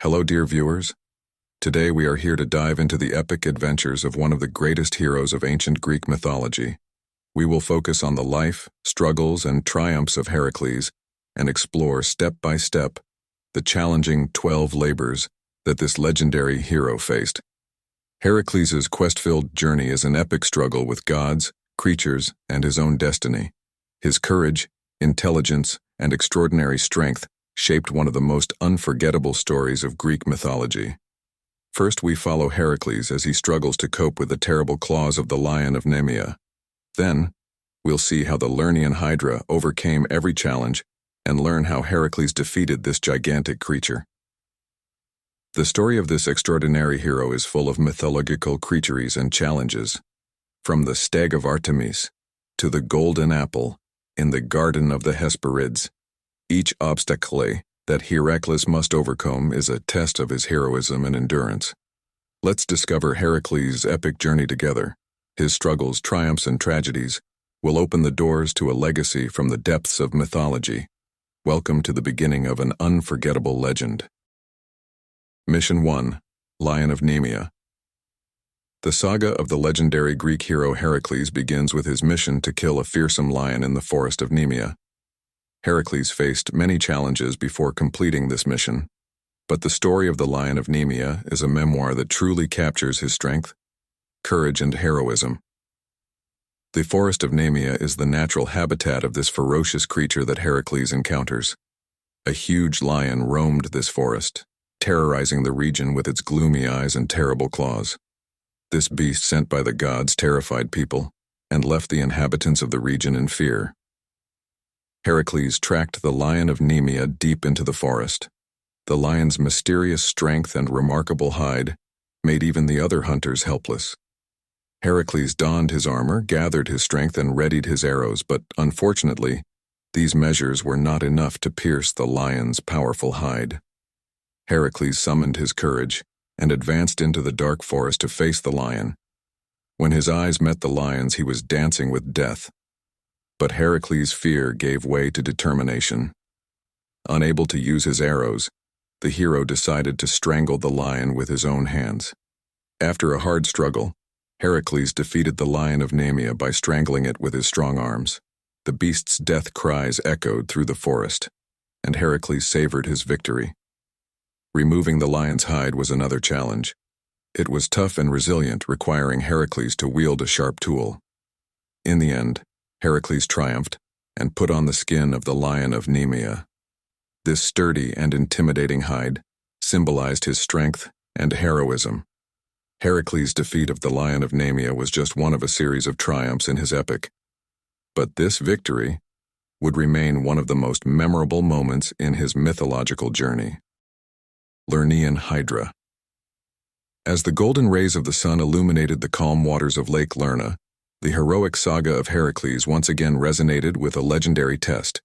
Hello, dear viewers. Today we are here to dive into the epic adventures of one of the greatest heroes of ancient Greek mythology. We will focus on the life, struggles, and triumphs of Heracles and explore step by step the challenging 12 labors that this legendary hero faced. Heracles' quest-filled journey is an epic struggle with gods, creatures, and his own destiny. His courage, intelligence, and extraordinary strength shaped one of the most unforgettable stories of Greek mythology. First, we follow Heracles as he struggles to cope with the terrible claws of the Lion of Nemea. Then, we'll see how the Lernean Hydra overcame every challenge and learn how Heracles defeated this gigantic creature. The story of this extraordinary hero is full of mythological creatures and challenges, from the stag of Artemis to the golden apple in the garden of the Hesperids. Each obstacle that Heracles must overcome is a test of his heroism and endurance. Let's discover Heracles' epic journey together. His struggles, triumphs, and tragedies will open the doors to a legacy from the depths of mythology. Welcome to the beginning of an unforgettable legend. Mission 1: Lion of Nemea. The saga of the legendary Greek hero Heracles begins with his mission to kill a fearsome lion in the forest of Nemea. Heracles faced many challenges before completing this mission, but the story of the Lion of Nemea is a memoir that truly captures his strength, courage, and heroism. The forest of Nemea is the natural habitat of this ferocious creature that Heracles encounters. A huge lion roamed this forest, terrorizing the region with its gloomy eyes and terrible claws. This beast sent by the gods terrified people and left the inhabitants of the region in fear. Heracles tracked the Lion of Nemea deep into the forest. The lion's mysterious strength and remarkable hide made even the other hunters helpless. Heracles donned his armor, gathered his strength, and readied his arrows, but unfortunately, these measures were not enough to pierce the lion's powerful hide. Heracles summoned his courage and advanced into the dark forest to face the lion. When his eyes met the lion's, he was dancing with death. But Heracles' fear gave way to determination. Unable to use his arrows, the hero decided to strangle the lion with his own hands. After a hard struggle, Heracles defeated the Lion of Nemea by strangling it with his strong arms. The beast's death cries echoed through the forest, and Heracles savored his victory. Removing the lion's hide was another challenge. It was tough and resilient, requiring Heracles to wield a sharp tool. In the end, Heracles triumphed and put on the skin of the Lion of Nemea. This sturdy and intimidating hide symbolized his strength and heroism. Heracles' defeat of the Lion of Nemea was just one of a series of triumphs in his epic. But this victory would remain one of the most memorable moments in his mythological journey. Lernean Hydra. As the golden rays of the sun illuminated the calm waters of Lake Lerna, the heroic saga of Heracles once again resonated with a legendary test.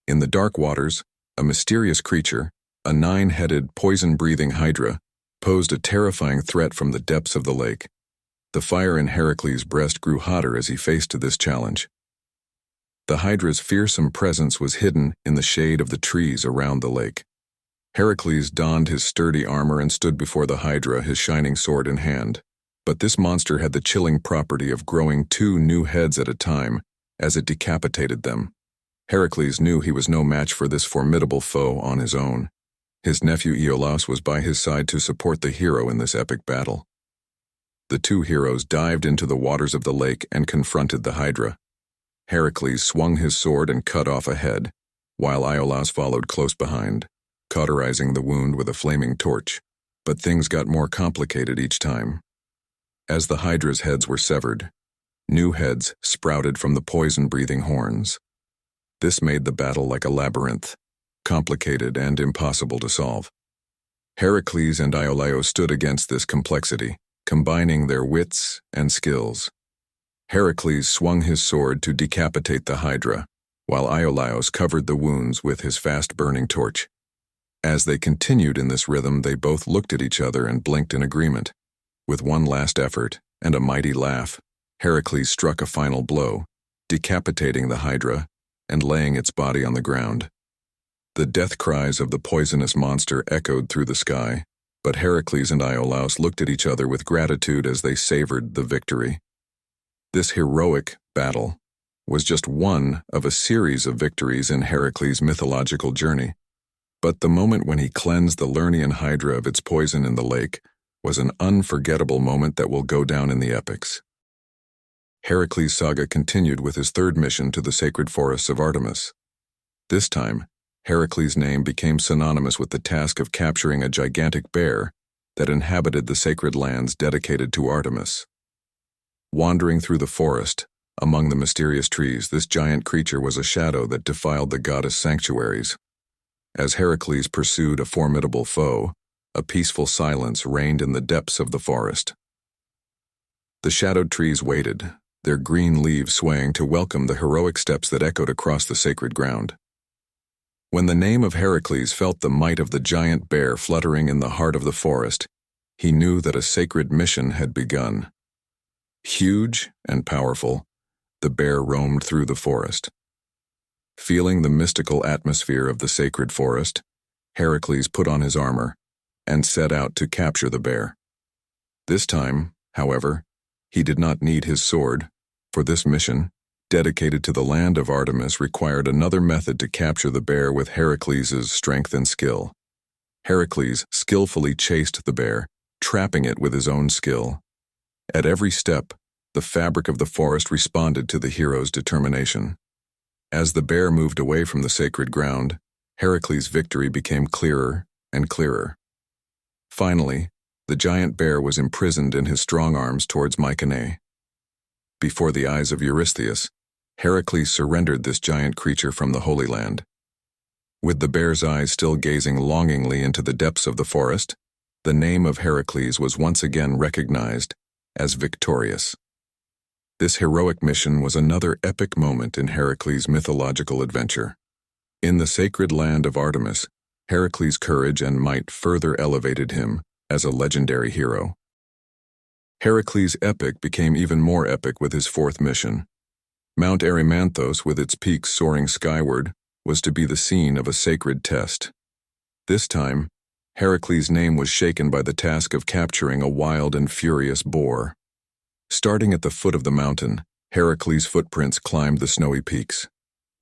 In the dark waters, a mysterious creature, a 9-headed, poison-breathing hydra, posed a terrifying threat from the depths of the lake. The fire in Heracles' breast grew hotter as he faced this challenge. The hydra's fearsome presence was hidden in the shade of the trees around the lake. Heracles donned his sturdy armor and stood before the hydra, his shining sword in hand. But this monster had the chilling property of growing 2 new heads at a time as it decapitated them. Heracles knew he was no match for this formidable foe on his own. His nephew Iolaus was by his side to support the hero in this epic battle. The two heroes dived into the waters of the lake and confronted the hydra. Heracles swung his sword and cut off a head, while Iolaus followed close behind, cauterizing the wound with a flaming torch. But things got more complicated each time. As the hydra's heads were severed, new heads sprouted from the poison-breathing horns. This made the battle like a labyrinth, complicated and impossible to solve. Heracles and Iolaus stood against this complexity, combining their wits and skills. Heracles swung his sword to decapitate the hydra, while Iolaus covered the wounds with his fast-burning torch. As they continued in this rhythm, they both looked at each other and blinked in agreement. With one last effort and a mighty laugh, Heracles struck a final blow, decapitating the hydra and laying its body on the ground. The death cries of the poisonous monster echoed through the sky, but Heracles and Iolaus looked at each other with gratitude as they savored the victory. This heroic battle was just one of a series of victories in Heracles' mythological journey, but the moment when he cleansed the Lernean Hydra of its poison in the lake was an unforgettable moment that will go down in the epics. Heracles' saga continued with his third mission to the sacred forests of Artemis. This time, Heracles' name became synonymous with the task of capturing a gigantic bear that inhabited the sacred lands dedicated to Artemis. Wandering through the forest, among the mysterious trees, this giant creature was a shadow that defiled the goddess' sanctuaries. As Heracles pursued a formidable foe, a peaceful silence reigned in the depths of the forest. The shadowed trees waited, their green leaves swaying to welcome the heroic steps that echoed across the sacred ground. When the name of Heracles felt the might of the giant bear fluttering in the heart of the forest, he knew that a sacred mission had begun. Huge and powerful, the bear roamed through the forest. Feeling the mystical atmosphere of the sacred forest, Heracles put on his armor and set out to capture the bear. This time, however, he did not need his sword, for this mission, dedicated to the land of Artemis, required another method to capture the bear with Heracles' strength and skill. Heracles skillfully chased the bear, trapping it with his own skill. At every step, the fabric of the forest responded to the hero's determination. As the bear moved away from the sacred ground, Heracles' victory became clearer and clearer. Finally, the giant bear was imprisoned in his strong arms towards Mycenae. Before the eyes of Eurystheus, Heracles surrendered this giant creature from the Holy Land. With the bear's eyes still gazing longingly into the depths of the forest, the name of Heracles was once again recognized as victorious. This heroic mission was another epic moment in Heracles' mythological adventure. In the sacred land of Artemis, Heracles' courage and might further elevated him as a legendary hero. Heracles' epic became even more epic with his fourth mission. Mount Erymanthos, with its peaks soaring skyward, was to be the scene of a sacred test. This time, Heracles' name was shaken by the task of capturing a wild and furious boar. Starting at the foot of the mountain, Heracles' footprints climbed the snowy peaks.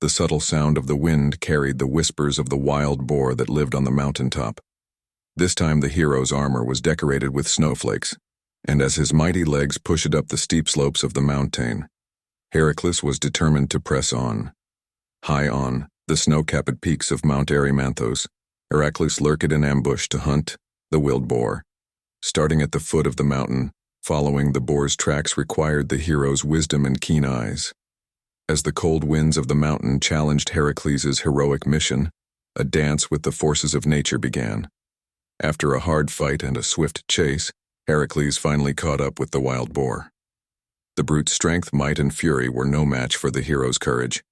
The subtle sound of the wind carried the whispers of the wild boar that lived on the mountaintop. This time the hero's armor was decorated with snowflakes, and as his mighty legs pushed up the steep slopes of the mountain, Heracles was determined to press on. High on the snow-capped peaks of Mount Erymanthos, Heracles lurked in ambush to hunt the wild boar. Starting at the foot of the mountain, following the boar's tracks required the hero's wisdom and keen eyes. As the cold winds of the mountain challenged Heracles' heroic mission, a dance with the forces of nature began. After a hard fight and a swift chase, Heracles finally caught up with the wild boar. The brute's strength, might, and fury were no match for the hero's courage.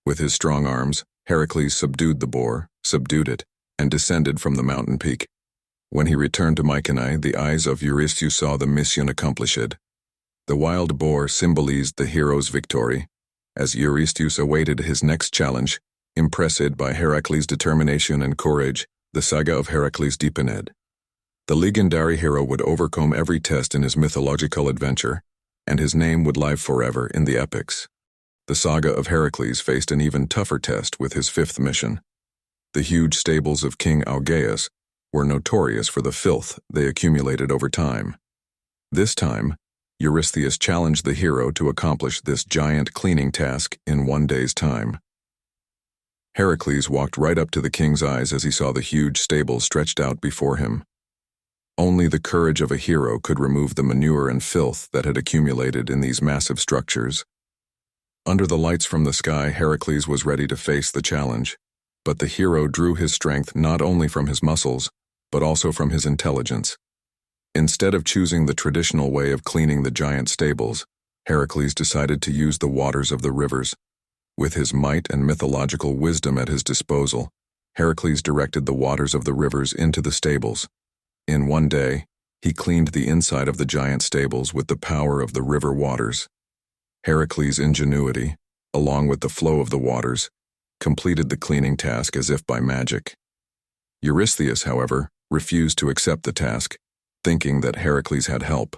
With his strong arms, Heracles subdued the boar, subdued it, and descended from the mountain peak. When he returned to Mycenae, the eyes of Eurystheus saw the mission accomplished. The wild boar symbolized the hero's victory, as Eurystheus awaited his next challenge. Impressed by Heracles' determination and courage, the saga of Heracles deepened. The legendary hero would overcome every test in his mythological adventure, and his name would live forever in the epics. The saga of Heracles faced an even tougher test with his fifth mission. The huge stables of King Augeas were notorious for the filth they accumulated over time. This time, Eurystheus challenged the hero to accomplish this giant cleaning task in one day's time. Heracles walked right up to the king's eyes as he saw the huge stables stretched out before him. Only the courage of a hero could remove the manure and filth that had accumulated in these massive structures. Under the lights from the sky, Heracles was ready to face the challenge, but the hero drew his strength not only from his muscles, but also from his intelligence. Instead of choosing the traditional way of cleaning the giant stables, Heracles decided to use the waters of the rivers. With his might and mythological wisdom at his disposal, Heracles directed the waters of the rivers into the stables. In one day, he cleaned the inside of the giant stables with the power of the river waters. Heracles' ingenuity, along with the flow of the waters, completed the cleaning task as if by magic. Eurystheus, however, refused to accept the task, thinking that Heracles had help.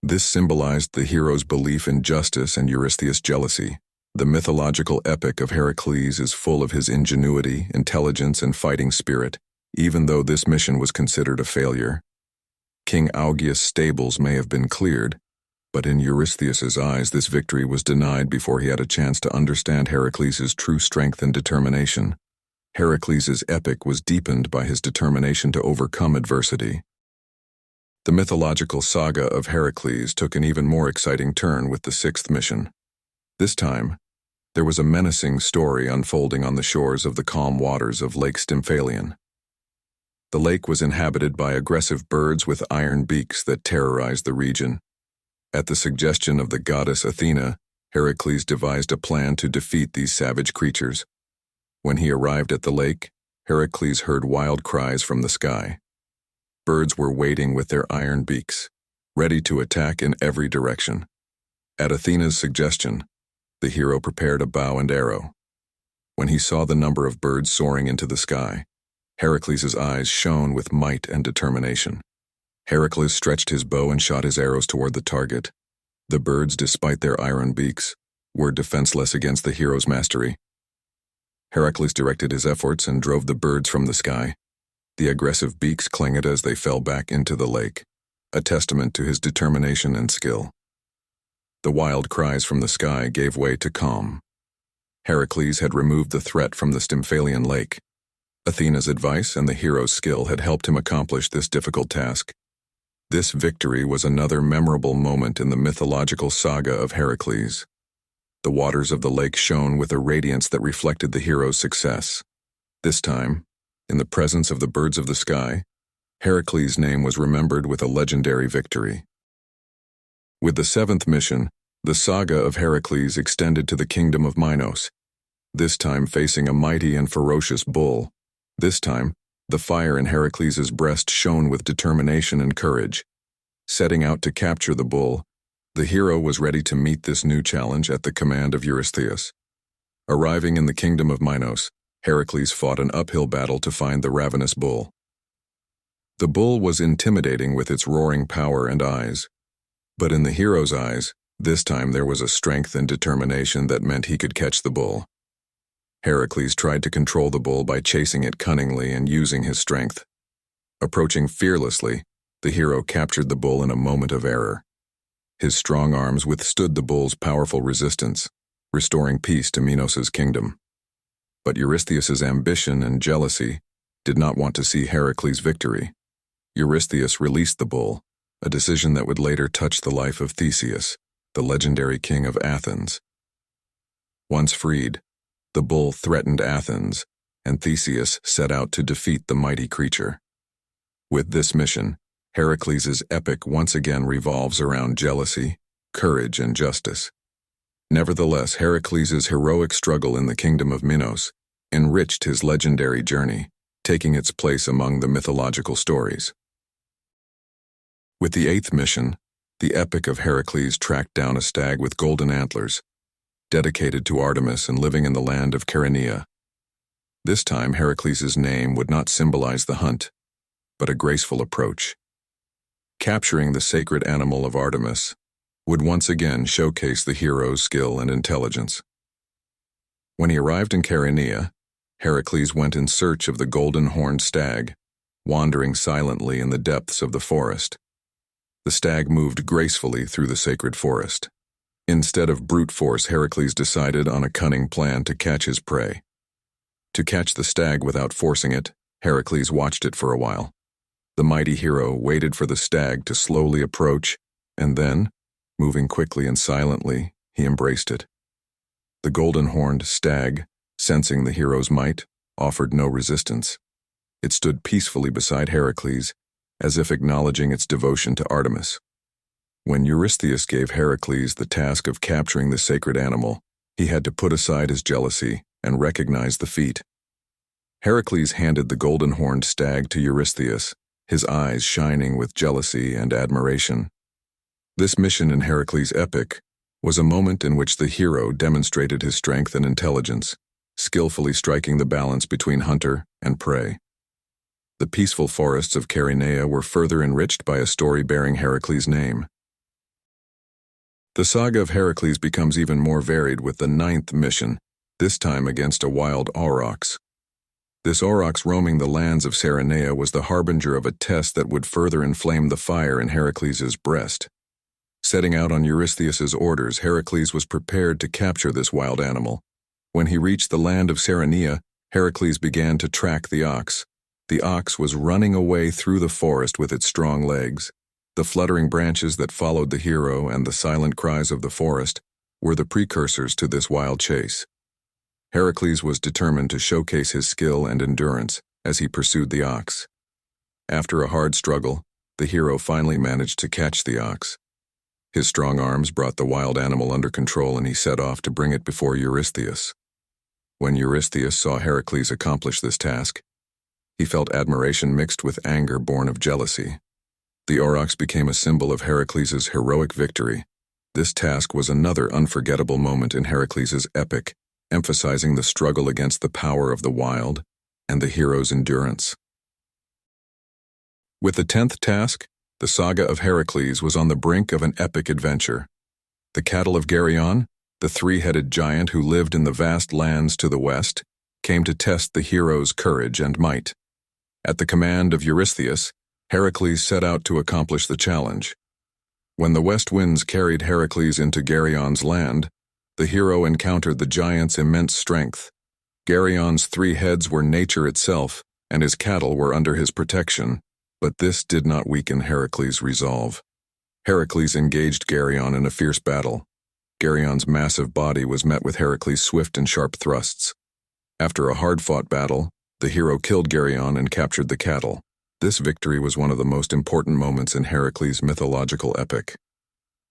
This symbolized the hero's belief in justice and Eurystheus' jealousy. The mythological epic of Heracles is full of his ingenuity, intelligence, and fighting spirit, even though this mission was considered a failure. King Augeas' stables may have been cleared, but in Eurystheus' eyes this victory was denied before he had a chance to understand Heracles' true strength and determination. Heracles' epic was deepened by his determination to overcome adversity. The mythological saga of Heracles took an even more exciting turn with the sixth mission. This time, there was a menacing story unfolding on the shores of the calm waters of Lake Stymphalion. The lake was inhabited by aggressive birds with iron beaks that terrorized the region. At the suggestion of the goddess Athena, Heracles devised a plan to defeat these savage creatures. When he arrived at the lake, Heracles heard wild cries from the sky. Birds were waiting with their iron beaks, ready to attack in every direction. At Athena's suggestion, the hero prepared a bow and arrow. When he saw the number of birds soaring into the sky, Heracles' eyes shone with might and determination. Heracles stretched his bow and shot his arrows toward the target. The birds, despite their iron beaks, were defenseless against the hero's mastery. Heracles directed his efforts and drove the birds from the sky. The aggressive beaks clanged as they fell back into the lake, a testament to his determination and skill. The wild cries from the sky gave way to calm. Heracles had removed the threat from the Stymphalian lake. Athena's advice and the hero's skill had helped him accomplish this difficult task. This victory was another memorable moment in the mythological saga of Heracles. The waters of the lake shone with a radiance that reflected the hero's success. This time, in the presence of the birds of the sky, Heracles' name was remembered with a legendary victory. With the seventh mission, the saga of Heracles extended to the kingdom of Minos, this time facing a mighty and ferocious bull. This time, the fire in Heracles' breast shone with determination and courage. Setting out to capture the bull, the hero was ready to meet this new challenge at the command of Eurystheus. Arriving in the kingdom of Minos, Heracles fought an uphill battle to find the ravenous bull. The bull was intimidating with its roaring power and eyes. But in the hero's eyes, this time there was a strength and determination that meant he could catch the bull. Heracles tried to control the bull by chasing it cunningly and using his strength. Approaching fearlessly, the hero captured the bull in a moment of error. His strong arms withstood the bull's powerful resistance, restoring peace to Minos' kingdom. But Eurystheus' ambition and jealousy did not want to see Heracles' victory. Eurystheus released the bull, a decision that would later touch the life of Theseus, the legendary king of Athens. Once freed, the bull threatened Athens, and Theseus set out to defeat the mighty creature. With this mission, Heracles' epic once again revolves around jealousy, courage, and justice. Nevertheless, Heracles' heroic struggle in the kingdom of Minos enriched his legendary journey, taking its place among the mythological stories. With the eighth mission, the epic of Heracles tracked down a stag with golden antlers, dedicated to Artemis and living in the land of Kerberos. This time, Heracles' name would not symbolize the hunt, but a graceful approach. Capturing the sacred animal of Artemis would once again showcase the hero's skill and intelligence. When he arrived in Kerberos, Heracles went in search of the golden-horned stag, wandering silently in the depths of the forest. The stag moved gracefully through the sacred forest. Instead of brute force, Heracles decided on a cunning plan to catch his prey. To catch the stag without forcing it, Heracles watched it for a while. The mighty hero waited for the stag to slowly approach, and then, moving quickly and silently, he embraced it. The golden-horned stag, sensing the hero's might, offered no resistance. It stood peacefully beside Heracles, as if acknowledging its devotion to Artemis. When Eurystheus gave Heracles the task of capturing the sacred animal, he had to put aside his jealousy and recognize the feat. Heracles handed the golden-horned stag to Eurystheus, his eyes shining with jealousy and admiration. This mission in Heracles' epic was a moment in which the hero demonstrated his strength and intelligence. skillfully striking the balance between hunter and prey. The peaceful forests of Nemia were further enriched by a story bearing Heracles' name. The saga of Heracles becomes even more varied with the ninth mission, this time against a wild aurochs. This aurochs roaming the lands of Nemia was the harbinger of a test that would further inflame the fire in Heracles' breast. Setting out on Eurystheus' orders, Heracles was prepared to capture this wild animal. When he reached the land of Nemia, Heracles began to track the ox. The ox was running away through the forest with its strong legs. The fluttering branches that followed the hero and the silent cries of the forest were the precursors to this wild chase. Heracles was determined to showcase his skill and endurance as he pursued the ox. After a hard struggle, the hero finally managed to catch the ox. His strong arms brought the wild animal under control, and he set off to bring it before Eurystheus. When Eurystheus saw Heracles accomplish this task, he felt admiration mixed with anger born of jealousy. The aurochs became a symbol of Heracles' heroic victory. This task was another unforgettable moment in Heracles' epic, emphasizing the struggle against the power of the wild and the hero's endurance. With the 10th task, the saga of Heracles was on the brink of an epic adventure. The cattle of Geryon, the three-headed giant who lived in the vast lands to the west, came to test the hero's courage and might. At the command of Eurystheus, Heracles set out to accomplish the challenge. When the west winds carried Heracles into Geryon's land, the hero encountered the giant's immense strength. Geryon's 3 heads were nature itself, and his cattle were under his protection, but this did not weaken Heracles' resolve. Heracles engaged Geryon in a fierce battle. Geryon's massive body was met with Heracles' swift and sharp thrusts. After a hard-fought battle, the hero killed Geryon and captured the cattle. This victory was one of the most important moments in Heracles' mythological epic.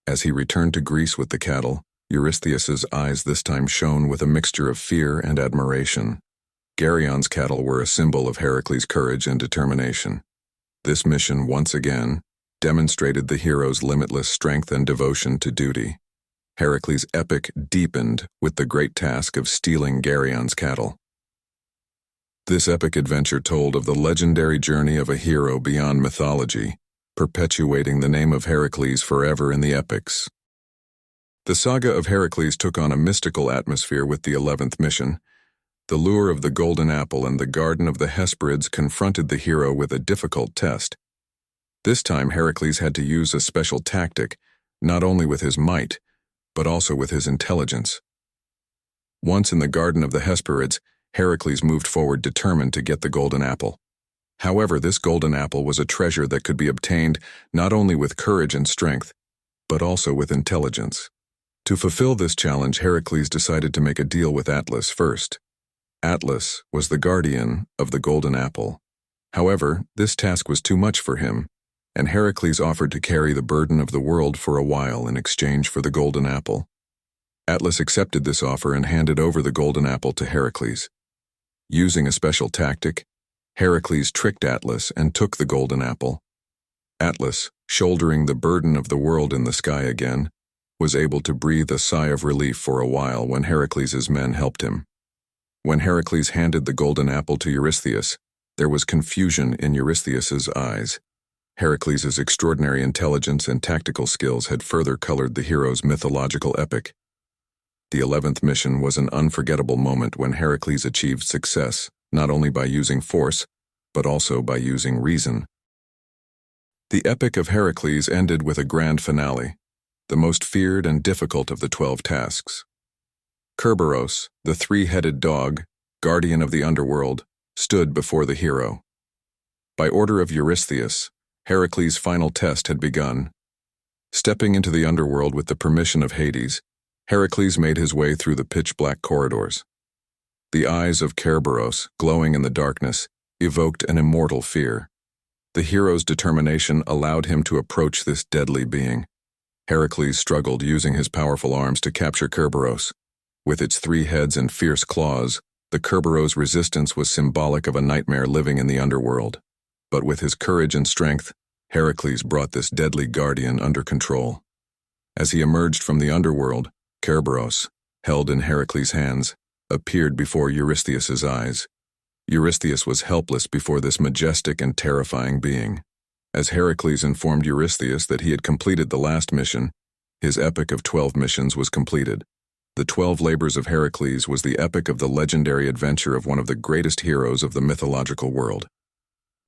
As he returned to Greece with the cattle, Eurystheus' eyes this time shone with a mixture of fear and admiration. Geryon's cattle were a symbol of Heracles' courage and determination. This mission, once again, demonstrated the hero's limitless strength and devotion to duty. Heracles' epic deepened with the great task of stealing Geryon's cattle. This epic adventure told of the legendary journey of a hero beyond mythology, perpetuating the name of Heracles forever in the epics. The saga of Heracles took on a mystical atmosphere with the 11th mission. The lure of the golden apple and the garden of the Hesperids confronted the hero with a difficult test. This time Heracles had to use a special tactic, not only with his might, but also with his intelligence. Once in the garden of the Hesperids, Heracles moved forward determined to get the golden apple. However, this golden apple was a treasure that could be obtained not only with courage and strength, but also with intelligence. To fulfill this challenge, Heracles decided to make a deal with Atlas first. Atlas was the guardian of the golden apple. However, this task was too much for him, and Heracles offered to carry the burden of the world for a while in exchange for the golden apple. Atlas accepted this offer and handed over the golden apple to Heracles. Using a special tactic, Heracles tricked Atlas and took the golden apple. Atlas, shouldering the burden of the world in the sky again, was able to breathe a sigh of relief for a while when Heracles' men helped him. When Heracles handed the golden apple to Eurystheus, there was confusion in Eurystheus' eyes. Heracles' extraordinary intelligence and tactical skills had further colored the hero's mythological epic. The 11th mission was an unforgettable moment when Heracles achieved success, not only by using force, but also by using reason. The epic of Heracles ended with a grand finale, the most feared and difficult of the 12 tasks. Kerberos, the 3-headed dog, guardian of the underworld, stood before the hero. By order of Eurystheus, Heracles' final test had begun. Stepping into the underworld with the permission of Hades, Heracles made his way through the pitch-black corridors. The eyes of Kerberos, glowing in the darkness, evoked an immortal fear. The hero's determination allowed him to approach this deadly being. Heracles struggled using his powerful arms to capture Kerberos. With its 3 heads and fierce claws, the Kerberos' resistance was symbolic of a nightmare living in the underworld. But with his courage and strength, Heracles brought this deadly guardian under control. As he emerged from the underworld, Kerberos, held in Heracles' hands, appeared before Eurystheus's eyes. Eurystheus was helpless before this majestic and terrifying being. As Heracles informed Eurystheus that he had completed the last mission, his epic of 12 missions was completed. The 12 Labors of Heracles was the epic of the legendary adventure of one of the greatest heroes of the mythological world.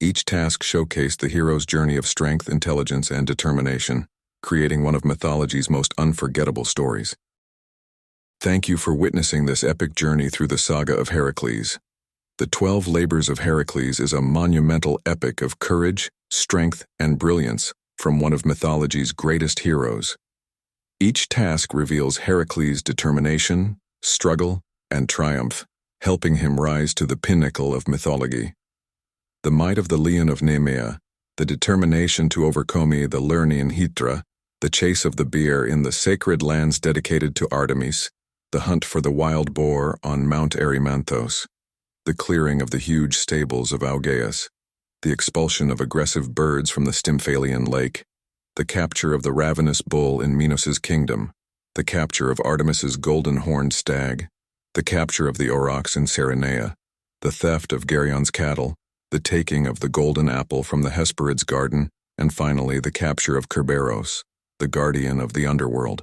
Each task showcased the hero's journey of strength, intelligence, and determination, creating one of mythology's most unforgettable stories. Thank you for witnessing this epic journey through the saga of Heracles. The 12 Labors of Heracles is a monumental epic of courage, strength, and brilliance from one of mythology's greatest heroes. Each task reveals Heracles' determination, struggle, and triumph, helping him rise to the pinnacle of mythology. The might of the Lion of Nemea, the determination to overcome the Lernean Hydra, the chase of the bear in the sacred lands dedicated to Artemis, the hunt for the wild boar on Mount Erymanthos, the clearing of the huge stables of Augeas, the expulsion of aggressive birds from the Stymphalian lake, the capture of the ravenous bull in Minos's kingdom, the capture of Artemis's golden-horned stag, the capture of the aurochs in Cyrenea, the theft of Geryon's cattle, the taking of the golden apple from the Hesperids' garden, and finally the capture of Kerberos, the guardian of the underworld.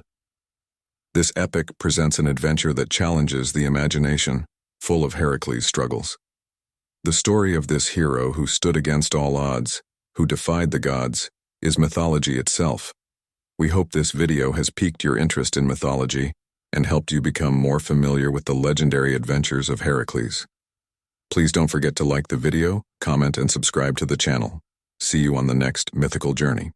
This epic presents an adventure that challenges the imagination, full of Heracles' struggles. The story of this hero who stood against all odds, who defied the gods, is mythology itself. We hope this video has piqued your interest in mythology and helped you become more familiar with the legendary adventures of Heracles. Please don't forget to like the video, comment, and subscribe to the channel. See you on the next mythical journey.